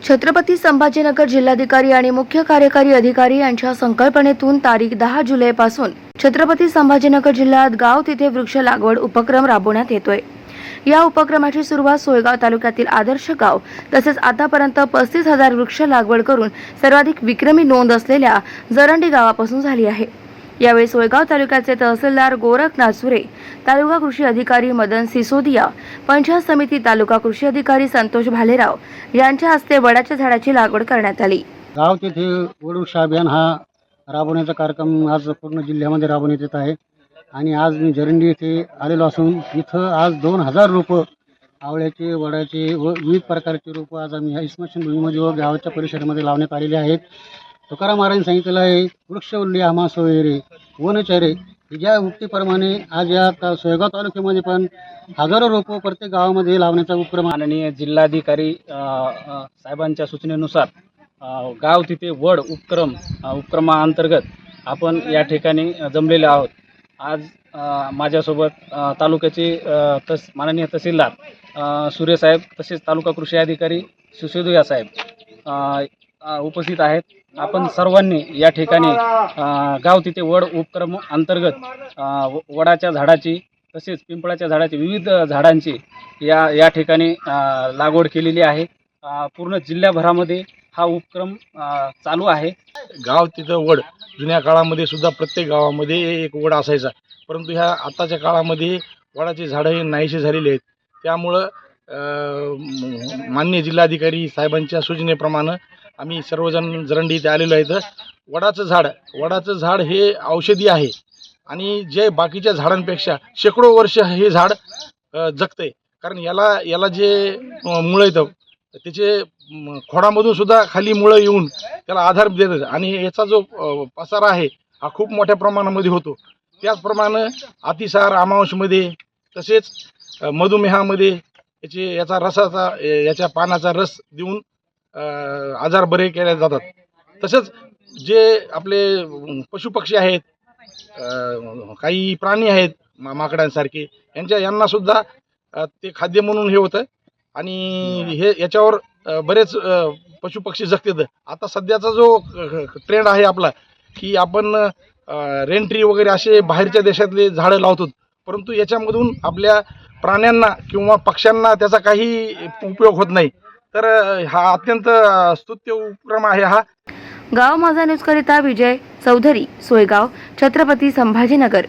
छत्रपती संभाजीनगर जिल्हाधिकारी आणि मुख्य कार्यकारी अधिकारी यांच्या संकल्पनेतून तारीख 10 जुलैपासून छत्रपती संभाजीनगर जिल्ह्यात गाव तिथे वृक्ष लागवड उपक्रम राबवण्यात येतोय। या उपक्रमाची सुरुवात सोयगाव तालुक्यातील आदर्श गाव तसेच आतापर्यंत 35,000 वृक्ष लागवड करून सर्वाधिक विक्रमी नोंद असलेल्या जरंडी गावापासून झाली आहे। यावेळी सोयगाव तालुक्याचे तहसीलदार गोरखनाथ सुरे, तालुका कृषी अधिकारी मदन सिसोदिया, पंचायत समिती तालुका कृषी अधिकारी संतोष भालेराव यांच्या हस्ते वडाच्या झाडाची लागवड करण्यात आली। गाव तिथे वृक्ष अभियान हा राबवण्याचा कार्यक्रम आज पूर्ण जिल्ह्यामध्ये राबवण्यात येत आहे आणि आज मी जरंडी येथे आलेलो असून इथं आज 2,000 रोपं आवळ्याचे, वडाचे व विविध प्रकारचे रोपं आज आम्ही ह्या स्मशानभूमीमध्ये व गावाच्या परिसरामध्ये लावण्यात आलेले आहेत। तुकाराम महाराजांनी सांगितलेलं आहे, वृक्षवल्ली आम्हा सोयरे वनचरे, ज्या उक्तीप्रमाणे आज या सोयगाव तालुक्यामध्ये पण हजारो रोपं प्रत्येक गावामध्ये लावण्याचा उपक्रम माननीय जिल्हाधिकारी साहेबांच्या सूचनेनुसार गाव तिथे वड उपक्रमाअंतर्गत आपण या ठिकाणी जमलेले आहोत। आज माझ्यासोबत तालुक्याचे माननीय तहसीलदार सूर्यसाहेब तसेच तालुका कृषी अधिकारी सिसोदिया साहेब उपस्थित आहेत। आपण सर्वांनी या ठिकाणी गाव तिथे वड उपक्रम अंतर्गत वडाच्या झाडाची तसेच पिंपळाच्या झाडाची विविध झाडांची या ठिकाणी लागवड केलेली आहे। पूर्ण जिल्ह्याभरामध्ये हा उपक्रम चालू आहे। गाव तिथं वड, जुन्या काळामध्ये सुद्धा प्रत्येक गावामध्ये एक वड असायचा, परंतु ह्या आताच्या काळामध्ये वडाची झाडं हे नाहीशी झालेली आहेत। त्यामुळं माननीय जिल्हाधिकारी साहेबांच्या सूचनेप्रमाणे आम्ही सर्वजण जरंडी इथे आलेलो आहेत। वडाचं झाड हे औषधी आहे आणि जे बाकीच्या झाडांपेक्षा शेकडो वर्ष हे झाड जगते, कारण याला जे मुळं येतं त्याचे खोडामधून सुद्धा खाली मुळं येऊन त्याला आधार देतात आणि याचा जो पसारा आहे हा खूप मोठ्या प्रमाणामध्ये होतो। त्याचप्रमाणे अतिसार, अमावस्येमध्ये तसेच मधुमेहामध्ये याच्या पानाचा रस देऊन आजार बरे केले जातात। तसंच जे आपले पशुपक्षी आहेत, काही प्राणी आहेत माकडांसारखे, यांना सुद्धा ते खाद्य म्हणून हे होतं आणि याच्यावर बरेच पशुपक्षी जगतात। आता सध्याचा जो ट्रेंड आहे आपला की आपण रेंट्री वगैरे असे बाहेरच्या देशातले झाडं लावतो, परंतु याच्यामधून आपल्या प्राण्यांना किंवा पक्ष्यांना त्याचा काही उपयोग होत नाही। तर हा अत्यंत स्तुत्य उपक्रम आहे हा। गाव माझा न्यूज करिता विजय चौधरी, सोयगाव, छत्रपती संभाजीनगर।